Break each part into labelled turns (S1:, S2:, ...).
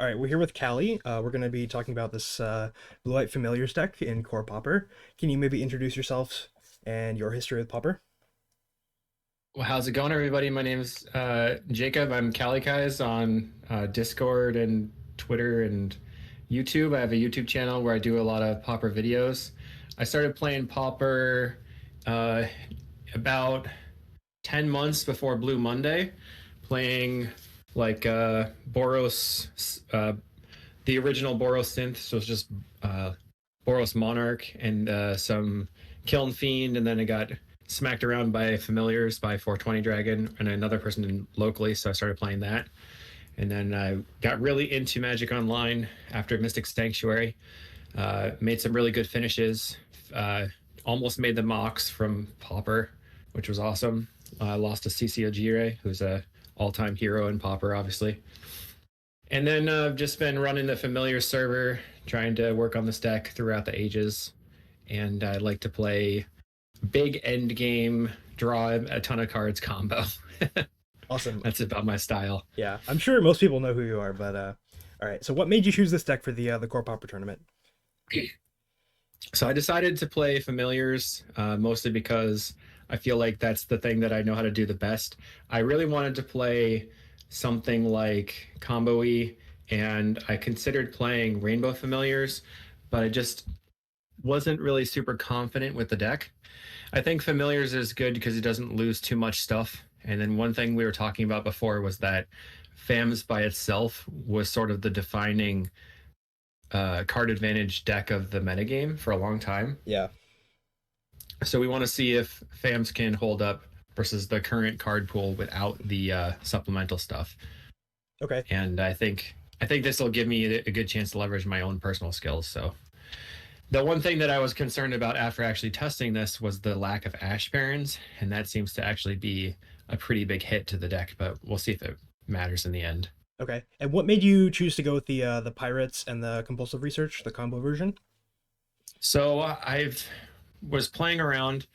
S1: All right, we're here with Callie. We're going to be talking about this Blue-White Familiars deck in Core Pauper. Can you maybe introduce yourself and your history with Pauper?
S2: Well, how's it going, everybody? My name's Jacob. I'm Kalikaiz on Discord and Twitter and YouTube. I have a YouTube channel where I do a lot of Pauper videos. I started playing Pauper uh, about 10 months before Blue Monday, playing like Boros, the original Boros synth. So it's just uh, Boros Monarch and some Kiln Fiend, and then it got smacked around by familiars by 420 Dragon and another person locally, so I started playing that. And then I got really into Magic Online after Mystic Sanctuary. Made some really good finishes. Uh, Almost made the mocks from Pauper, which was awesome. Lost to CC Ojire, who's a all-time hero in Pauper, obviously. And then I've just been running the familiar server, trying to work on this deck throughout the ages. And I like to play big end game, draw a ton of cards combo.
S1: Awesome.
S2: That's about my style.
S1: Yeah, I'm sure most people know who you are, but all right. So what made you choose this deck for the Core Pauper tournament?
S2: So I decided to play familiars mostly because I feel like that's the thing that I know how to do the best. I really wanted to play something like combo-y, and I considered playing rainbow familiars, but I just wasn't really super confident with the deck. I think familiars is good because it doesn't lose too much stuff. And then one thing we were talking about before was that FAMs by itself was sort of the defining card advantage deck of the metagame for a long time.
S1: Yeah.
S2: So we want to see if FAMs can hold up versus the current card pool without the supplemental stuff.
S1: Okay.
S2: And I think this will give me a good chance to leverage my own personal skills. So the one thing that I was concerned about after actually testing this was the lack of Ash Barons, and that seems to actually be a pretty big hit to the deck, but we'll see if it matters in the end.
S1: Okay. And what made you choose to go with the Pirates and the Compulsive Research, the combo version?
S2: So I've was playing around.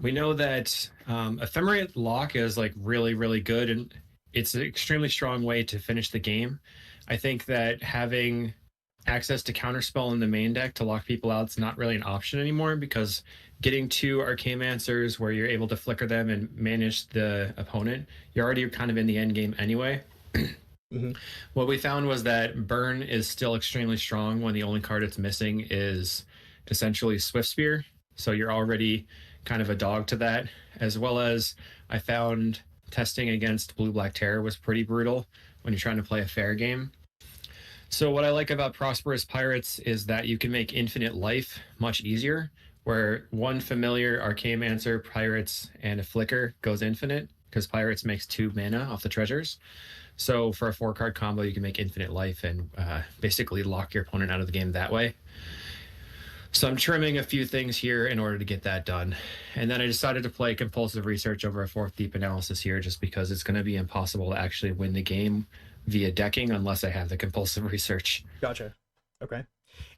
S2: We know that Ephemerate Lock is like really, really good, and it's an extremely strong way to finish the game. I think that having access to counterspell in the main deck to lock people out is not really an option anymore because getting two Arcanomancers where you're able to flicker them and manage the opponent, you're already kind of in the end game anyway.
S1: Hmm.
S2: What we found was that Burn is still extremely strong when the only card it's missing is essentially Swift Spear. So you're already kind of a dog to that, as well as I found testing against Blue Black Terror was pretty brutal when you're trying to play a fair game. So what I like about Prosperous Pirates is that you can make infinite life much easier, where one familiar Arcanomancer, Pirates, and a Flicker goes infinite, because Pirates makes 2 mana off the treasures. So for a 4-card combo, you can make infinite life and basically lock your opponent out of the game that way. So I'm trimming a few things here in order to get that done. And then I decided to play Compulsive Research over a 4th Deep Analysis here just because it's going to be impossible to actually win the game via decking unless I have the Compulsive Research.
S1: Gotcha. Okay.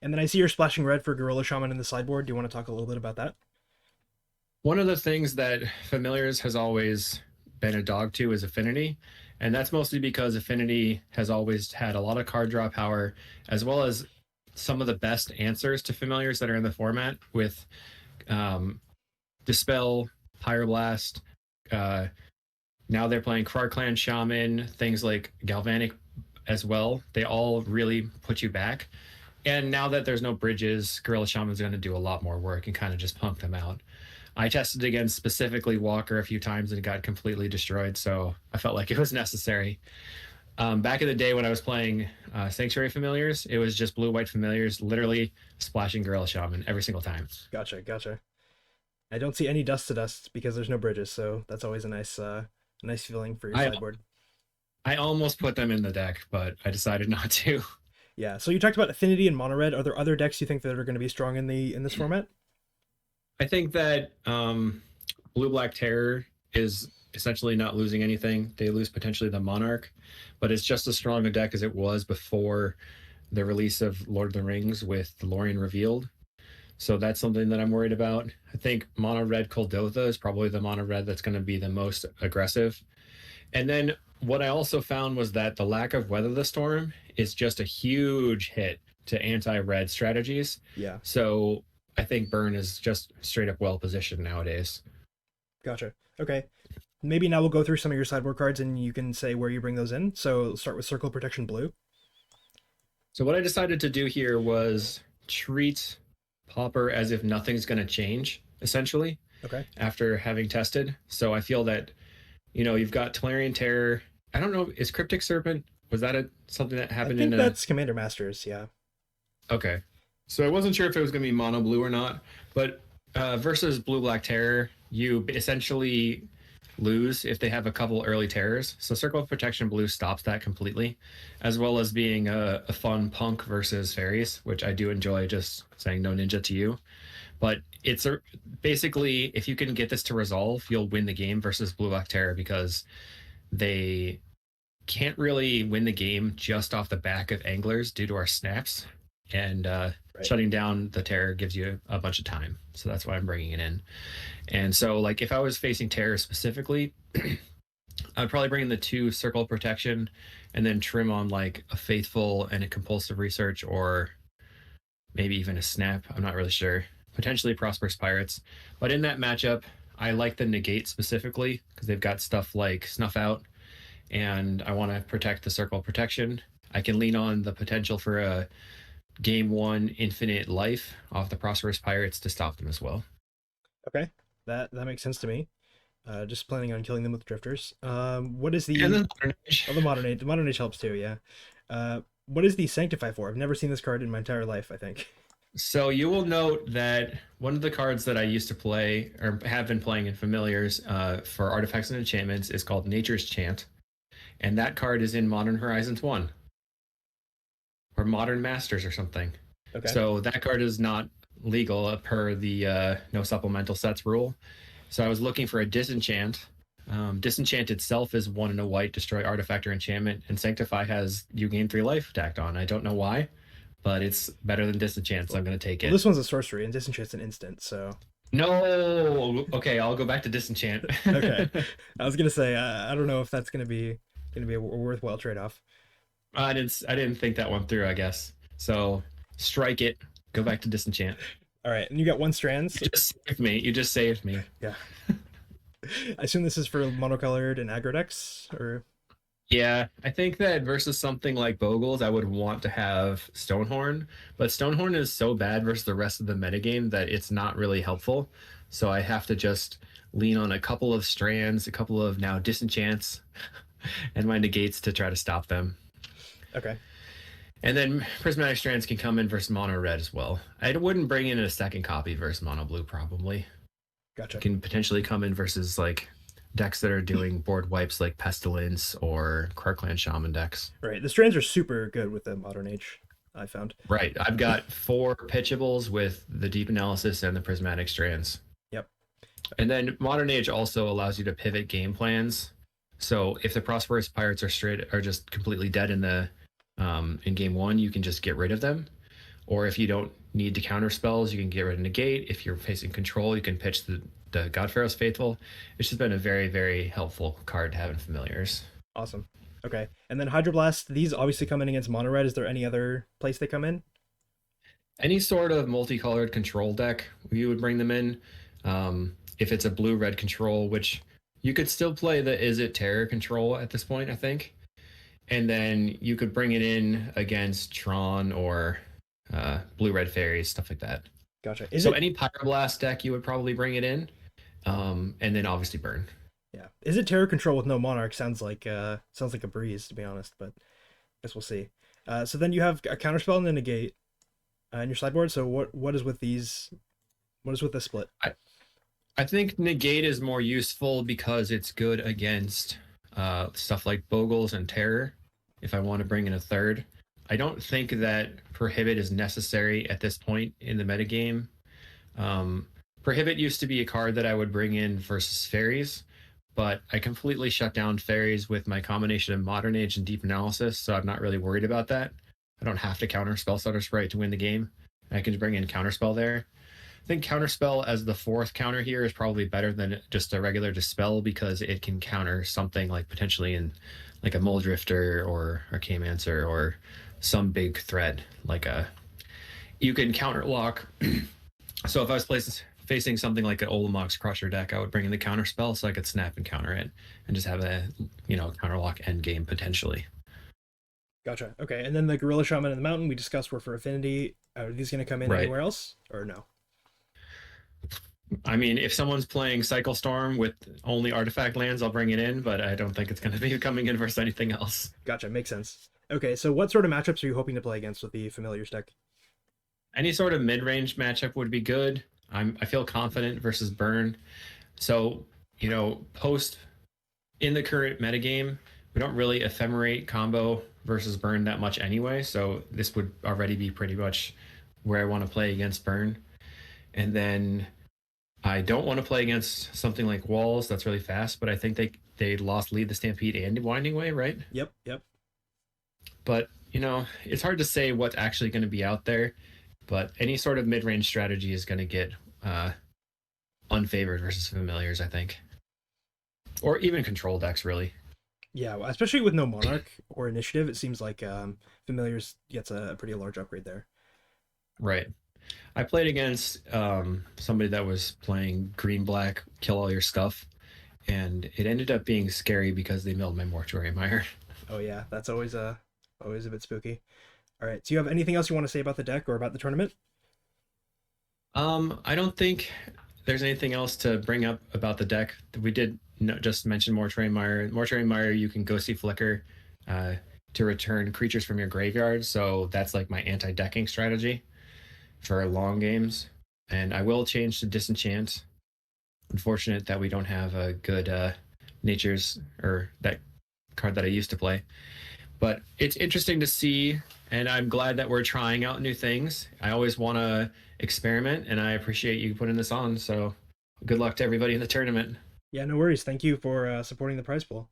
S1: And then I see you're splashing red for Gorilla Shaman in the sideboard. Do you want to talk a little bit about that?
S2: One of the things that Familiars has always been a dog to is Affinity. And that's mostly because Affinity has always had a lot of card draw power, as well as some of the best answers to Familiars that are in the format with Dispel, Pyroblast. Now they're playing Krark-Clan Shaman, things like Galvanic as well. They all really put you back. And now that there's no bridges, Gorilla Shaman's going to do a lot more work and kind of just pump them out. I tested against specifically Walker a few times and got completely destroyed, so I felt like it was necessary. Back in the day when I was playing Sanctuary Familiars, it was just blue-white Familiars, literally splashing Gorilla Shaman every single time.
S1: Gotcha. Gotcha. I don't see any dust to dust because there's no bridges, so that's always a nice feeling for your
S2: I
S1: sideboard.
S2: I almost put them in the deck, but I decided not to.
S1: Yeah. So you talked about Affinity and Mono Red. Are there other decks you think that are going to be strong in this format?
S2: I think that Blue Black Terror is essentially not losing anything. They lose potentially the Monarch, but it's just as strong a deck as it was before the release of Lord of the Rings with the Lorien revealed. So that's something that I'm worried about. I think Mono Red Kuldotha is probably the Mono Red that's going to be the most aggressive. And then what I also found was that the lack of Weather the Storm is just a huge hit to anti-red strategies.
S1: Yeah,
S2: So I think burn is just straight up well positioned nowadays.
S1: gotcha. Okay. Maybe now we'll go through some of your sideboard cards and you can say where you bring those in. So start with Circle Protection Blue.
S2: So what I decided to do here was treat Pauper as if nothing's going to change, essentially,
S1: Okay.
S2: after having tested. So I feel that, you've got Tolarian Terror. I don't know, is Cryptic Serpent, was that something that
S1: I
S2: happened in
S1: think
S2: a...
S1: that's Commander Masters. Yeah.
S2: Okay. So I wasn't sure if it was going to be mono blue or not, but versus Blue Black Terror, you essentially lose if they have a couple early terrors. So Circle of Protection Blue stops that completely, as well as being a fun punk versus fairies, which I do enjoy, just saying no ninja to you. But basically, if you can get this to resolve, you'll win the game versus Blue Black Terror because they can't really win the game just off the back of anglers due to our snaps. And
S1: Right.
S2: shutting down the terror gives you a bunch of time. So that's why I'm bringing it in. And so, like, if I was facing terror specifically, I'd probably bring in the two circle protection and then trim on like a faithful and a compulsive research, or maybe even a snap. I'm not really sure. Potentially prosperous pirates. But in that matchup, I like the negate specifically because they've got stuff like snuff out, and I want to protect the circle protection. I can lean on the potential for a game one infinite life off the prosperous pirates to stop them as well.
S1: Okay. That makes sense to me. Just planning on killing them with drifters. What is
S2: And
S1: the
S2: then Modern Age.
S1: oh the modern age? The modern age helps too. Yeah. What is the Sanctify for? I've never seen this card in my entire life. I think.
S2: So you will note that one of the cards that I used to play or have been playing in familiars for artifacts and enchantments is called Nature's Chant, and that card is in Modern Horizons 1 or Modern Masters or something.
S1: Okay.
S2: So that card is not legal per the no supplemental sets rule. So I was looking for a disenchant. Disenchant itself is 1 and a white, destroy artifact or enchantment, and Sanctify has you gain 3 life tacked on. I don't know why, but it's better than disenchant, so I'm going to take
S1: Well,
S2: it.
S1: this one's a sorcery, and Disenchant's an instant. So
S2: No, okay, I'll go back to disenchant.
S1: okay. I was gonna say I don't know if that's gonna be a worthwhile trade off.
S2: I didn't think that one through, I guess. So strike it, go back to disenchant.
S1: All right, and you got one strands.
S2: You just saved me. You just saved me.
S1: Yeah. I assume this is for monocolored and aggro decks, or
S2: Yeah, I think that versus something like Bogles, I would want to have Stonehorn, but Stonehorn is so bad versus the rest of the metagame that it's not really helpful. So I have to just lean on a couple of strands, a couple of now disenchants, and my negates to try to stop them.
S1: okay.
S2: And then prismatic strands can come in versus mono red as well. I wouldn't bring in a second copy versus mono blue probably.
S1: Gotcha.
S2: It can potentially come in versus like decks that are doing board wipes like Pestilence or Krarkland Shaman decks.
S1: Right. The strands are super good with the modern age, I found.
S2: Right. I've got 4 pitchables with the deep analysis and the prismatic strands.
S1: Yep.
S2: And then modern age also allows you to pivot game plans. So if the prosperous pirates are just completely dead in game 1, you can just get rid of them. Or if you don't need to counter spells, you can get rid of negate. If you're facing control, you can pitch the God Pharaoh's Faithful. It's just been a very, very helpful card to have in familiars.
S1: Awesome. Okay. And then Hydroblast, these obviously come in against mono red. Is there any other place they come in?
S2: Any sort of multicolored control deck, you would bring them in. If it's a blue-red control, which you could still play the Is It Terror control at this point, I think. And then you could bring it in against Tron or blue-red fairies, stuff like that.
S1: Gotcha.
S2: Any Pyroblast deck, you would probably bring it in. And then obviously burn.
S1: Yeah. Is it Terror Control with no Monarch? Sounds like a breeze, to be honest, but I guess we'll see. So then you have a counterspell and a negate in your sideboard. So what is with these? What is with this split?
S2: I think negate is more useful because it's good against stuff like Bogles and Terror. If I want to bring in a third, I don't think that Prohibit is necessary at this point in the metagame. Prohibit used to be a card that I would bring in versus fairies, but I completely shut down fairies with my combination of Modern Age and Deep Analysis, so I'm not really worried about that. I don't have to counter Spellstutter Sprite to win the game. I can bring in Counterspell there. I think Counterspell as the 4th counter here is probably better than just a regular Dispel because it can counter something like potentially in like a Mole Drifter or a Caymancer or some big threat like a you can counter lock. So if I was facing something like an Olamox Crusher deck, I would bring in the counter spell so I could snap and counter it and just have a counter lock end game potentially.
S1: Gotcha. Okay, and then the Gorilla Shaman in the mountain we discussed were for affinity. Are these going to come in
S2: Right.
S1: anywhere else or no?
S2: I mean, if someone's playing Cycle Storm with only artifact lands, I'll bring it in, but I don't think it's going to be coming in versus anything else.
S1: Gotcha. Makes sense. Okay, so what sort of matchups are you hoping to play against with the familiars deck?
S2: Any sort of mid-range matchup would be good. I feel confident versus Burn. So, post in the current metagame, we don't really ephemerate combo versus Burn that much anyway. So this would already be pretty much where I want to play against Burn. And then I don't want to play against something like Walls that's really fast, but I think they lost Lead the Stampede and Winding Way, right?
S1: Yep, yep.
S2: But it's hard to say what's actually going to be out there. But any sort of mid-range strategy is going to get unfavored versus familiars, I think, or even control decks, really.
S1: Yeah, well, especially with no Monarch or Initiative, it seems like familiars gets a pretty large upgrade there.
S2: Right. I played against somebody that was playing green black, kill all your stuff, and it ended up being scary because they milled my Mortuary Mire.
S1: Oh yeah, that's always a bit spooky. All right, so you have anything else you want to say about the deck or about the tournament?
S2: I don't think there's anything else to bring up about the deck. We did just mention Mortuary Mire. Mortuary Mire, you can go see Flicker uh, to return creatures from your graveyard. So that's like my anti-decking strategy for long games. And I will change to Disenchant. Unfortunate that we don't have a good Nature's or that card that I used to play. But it's interesting to see, and I'm glad that we're trying out new things. I always want to experiment, and I appreciate you putting this on. So good luck to everybody in the tournament.
S1: Yeah, no worries. Thank you for supporting the prize pool.